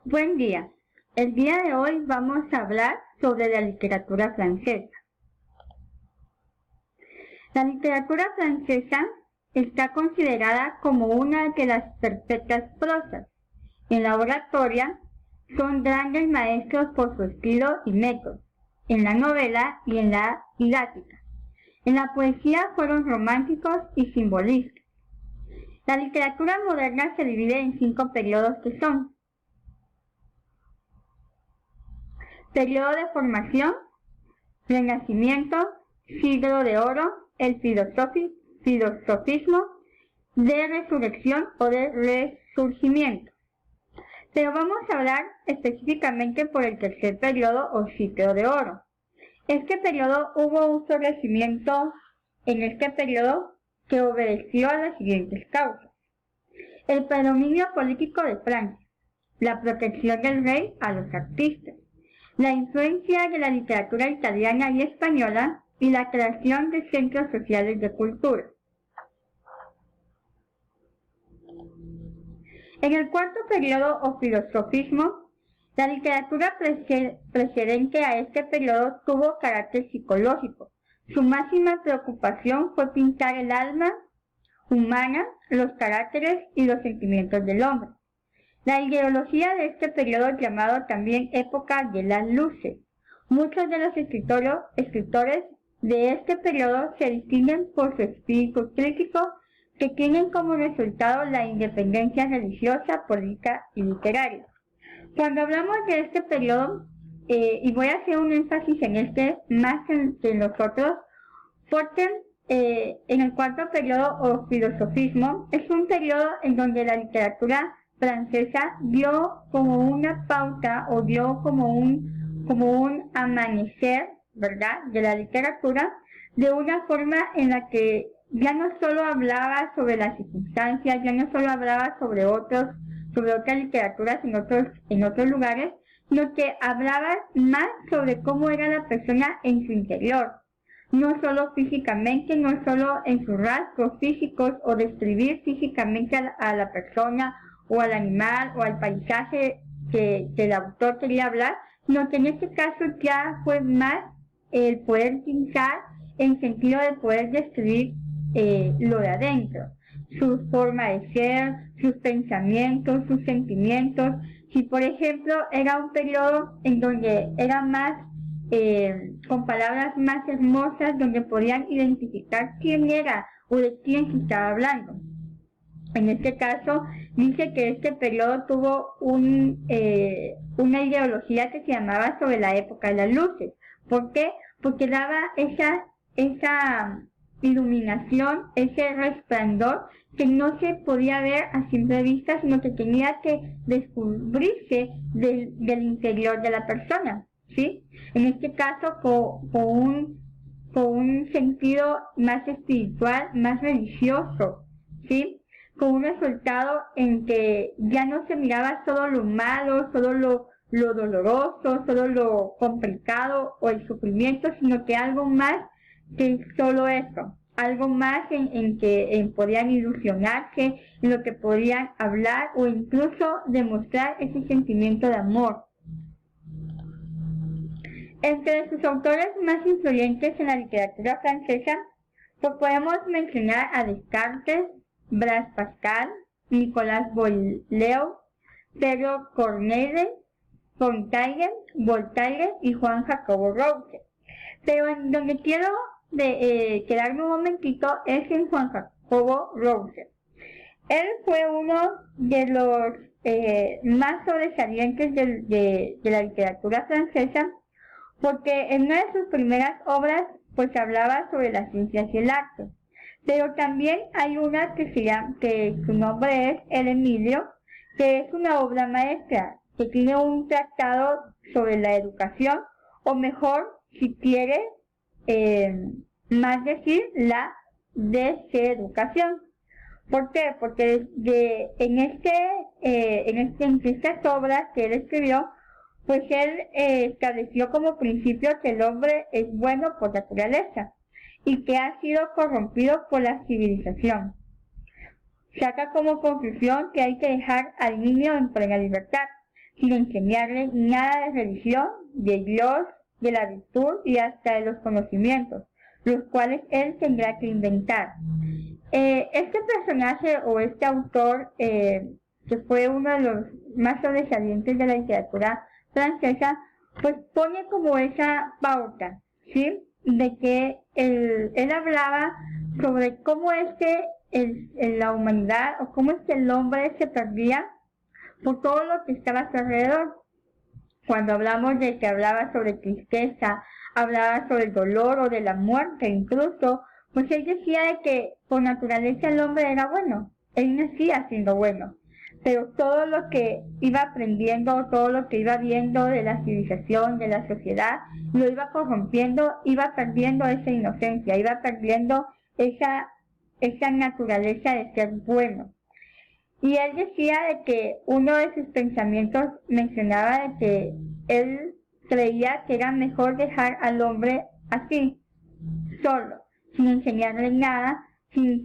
Buen día. El día de hoy vamos a hablar sobre la literatura francesa. La literatura francesa está considerada como una de las perfectas prosas. En la oratoria son grandes maestros por su estilo y método, en la novela y en la didáctica. En la poesía fueron románticos y simbolistas. La literatura moderna se divide en 5 periodos que son: periodo de formación, renacimiento, siglo de oro, el filosofismo, de resurrección o de resurgimiento. Pero vamos a hablar específicamente por el tercer periodo o siglo de oro. Este periodo hubo un florecimiento en este periodo que obedeció a las siguientes causas: el predominio político de Francia, la protección del rey a los artistas, la influencia de la literatura italiana y española y la creación de centros sociales de cultura. En el cuarto periodo o filosofismo, la literatura precedente a este periodo tuvo carácter psicológico. Su máxima preocupación fue pintar el alma humana, los caracteres y los sentimientos del hombre. La ideología de este periodo, llamado también época de las luces. Muchos de los escritores de este periodo se distinguen por su espíritu crítico, que tienen como resultado la independencia religiosa, política y literaria. Cuando hablamos de este periodo, y voy a hacer un énfasis en este más que en los otros, porque en el cuarto periodo o filosofismo es un periodo en donde la literatura francesa dio como una pauta o dio como un amanecer, ¿verdad?, de la literatura, de una forma en la que ya no solo hablaba sobre las circunstancias, ya no solo hablaba sobre otras literaturas en otros lugares, sino que hablaba más sobre cómo era la persona en su interior, no solo físicamente, no solo en sus rasgos físicos o describir físicamente a la persona o al animal o al paisaje que el autor quería hablar, sino que en este caso ya fue más el poder pintar en sentido de poder describir lo de adentro, su forma de ser, sus pensamientos, sus sentimientos. Si por ejemplo era un periodo en donde era más con palabras más hermosas, donde podían identificar quién era o de quién se estaba hablando. En este caso, dice que este periodo tuvo una ideología que se llamaba sobre la época de las luces. ¿Por qué? Porque daba esa iluminación, ese resplandor que no se podía ver a simple vista, sino que tenía que descubrirse del interior de la persona, ¿sí? En este caso, con un sentido más espiritual, más religioso, ¿sí?, con un resultado en que ya no se miraba solo lo malo, solo lo doloroso, solo lo complicado o el sufrimiento, sino que algo más que solo eso, algo más en que podían ilusionarse, en lo que podían hablar o incluso demostrar ese sentimiento de amor. Entre sus autores más influyentes en la literatura francesa, pues podemos mencionar a Descartes, Blaise Pascal, Nicolas Boileau, Pedro Corneille, Montaigne, Voltaire y Juan Jacobo Rousseau. Pero en donde quiero quedarme un momentito es en Juan Jacobo Rousseau. Él fue uno de los más sobresalientes de la literatura francesa, porque en una de sus primeras obras pues hablaba sobre las ciencias y el arte. Pero también hay una que su nombre es El Emilio, que es una obra maestra, que tiene un tratado sobre la educación, o mejor, si quiere, más decir, la deseducación. ¿Por qué? Porque en estas obras que él escribió, pues él estableció como principio que el hombre es bueno por naturaleza y que ha sido corrompido por la civilización. Saca como conclusión que hay que dejar al niño en plena libertad, sin enseñarle nada de religión, de Dios, de la virtud y hasta de los conocimientos, los cuales él tendrá que inventar. Este personaje o este autor, que fue uno de los más sobresalientes de la literatura francesa, pues pone como esa pauta, ¿sí? De que él hablaba sobre cómo es que la humanidad o cómo es que el hombre se perdía por todo lo que estaba a su alrededor. Cuando hablamos de que hablaba sobre tristeza, hablaba sobre el dolor o de la muerte incluso, pues él decía de que por naturaleza el hombre era bueno, él nacía siendo bueno, pero todo lo que iba aprendiendo, todo lo que iba viendo de la civilización, de la sociedad, lo iba corrompiendo, iba perdiendo esa inocencia, iba perdiendo esa naturaleza de ser bueno. Y él decía de que uno de sus pensamientos mencionaba de que él creía que era mejor dejar al hombre así, solo, sin enseñarle nada, sin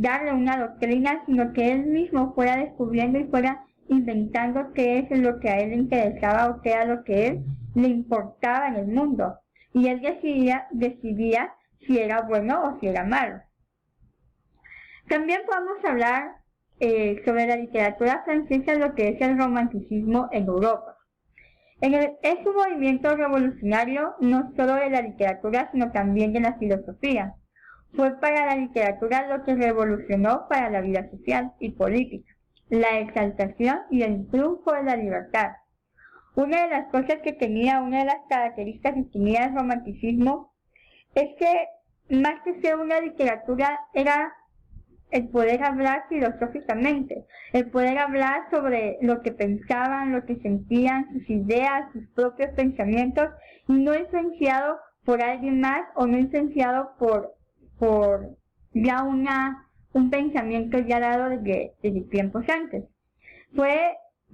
darle una doctrina, sino que él mismo fuera descubriendo y fuera inventando qué es lo que a él le interesaba o qué era lo que a él le importaba en el mundo. Y él decidía si era bueno o si era malo. También podemos hablar sobre la literatura francesa, lo que es el romanticismo en Europa. Es un movimiento revolucionario no solo de la literatura, sino también de la filosofía. Fue para la literatura lo que revolucionó para la vida social y política, la exaltación y el triunfo de la libertad. Una de las cosas que tenía, una de las características que tenía el romanticismo, es que más que ser una literatura era el poder hablar filosóficamente, el poder hablar sobre lo que pensaban, lo que sentían, sus ideas, sus propios pensamientos, y no influenciado por alguien más o no influenciado por ya un pensamiento ya dado desde tiempos antes. Fue,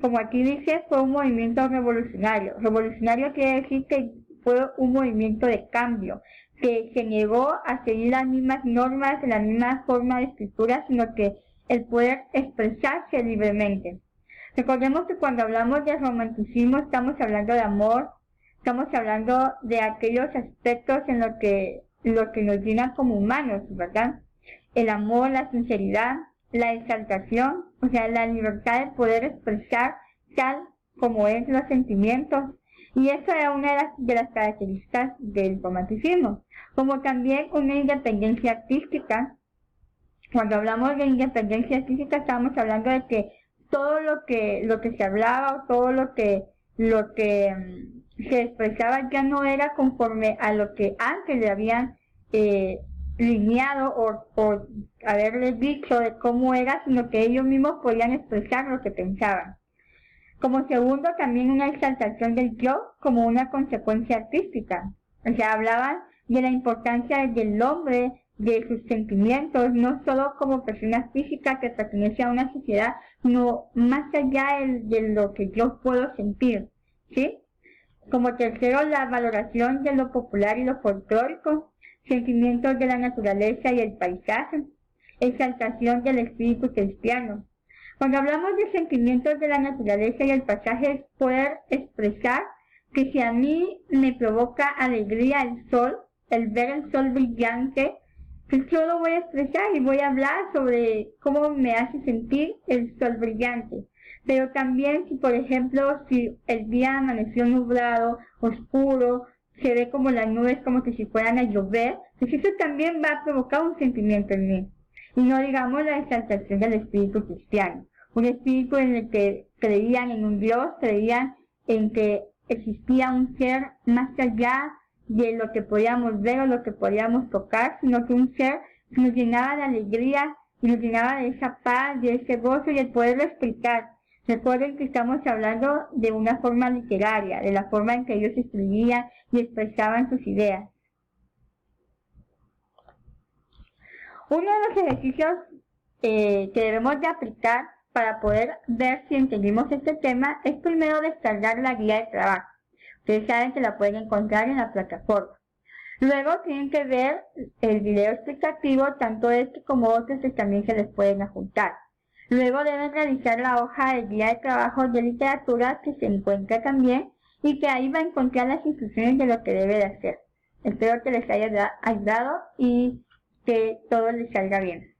como aquí dice, fue un movimiento revolucionario. Revolucionario quiere decir que fue un movimiento de cambio, que se negó a seguir las mismas normas, la misma forma de escritura, sino que el poder expresarse libremente. Recordemos que cuando hablamos de romanticismo estamos hablando de amor, estamos hablando de aquellos aspectos en lo que nos llenan como humanos, ¿verdad? El amor, la sinceridad, la exaltación, o sea, la libertad de poder expresar tal como es los sentimientos. Y eso era una de las características del romanticismo, como también una independencia artística. Cuando hablamos de independencia artística estamos hablando de que todo lo que se hablaba o todo lo que se expresaba ya no era conforme a lo que antes le habían lineado o haberles dicho de cómo era, sino que ellos mismos podían expresar lo que pensaban. Como segundo, también una exaltación del yo como una consecuencia artística. O sea, hablaban de la importancia del hombre, de sus sentimientos, no solo como persona física que pertenece a una sociedad, sino más allá de lo que yo puedo sentir, ¿sí? Como tercero, la valoración de lo popular y lo folclórico, sentimientos de la naturaleza y el paisaje, exaltación del espíritu cristiano. Cuando hablamos de sentimientos de la naturaleza y el paisaje es poder expresar que si a mí me provoca alegría el sol, el ver el sol brillante, pues yo lo voy a expresar y voy a hablar sobre cómo me hace sentir el sol brillante. Pero también si, por ejemplo, si el día amaneció nublado, oscuro, se ve como las nubes como que si fueran a llover, pues eso también va a provocar un sentimiento en mí. Y no digamos la exaltación del espíritu cristiano, un espíritu en el que creían en un Dios, creían en que existía un ser más allá de lo que podíamos ver o lo que podíamos tocar, sino que un ser que nos llenaba de alegría y nos llenaba de esa paz, de ese gozo y el poderlo explicar. Recuerden que estamos hablando de una forma literaria, de la forma en que ellos escribían y expresaban sus ideas. Uno de los ejercicios que debemos de aplicar para poder ver si entendimos este tema es primero descargar la guía de trabajo. Ustedes saben que la pueden encontrar en la plataforma. Luego tienen que ver el video explicativo, tanto este como otros que también se les pueden adjuntar. Luego deben realizar la hoja de guía de trabajo de literatura que se encuentra también y que ahí va a encontrar las instrucciones de lo que debe de hacer. Espero que les haya ayudado y que todo les salga bien.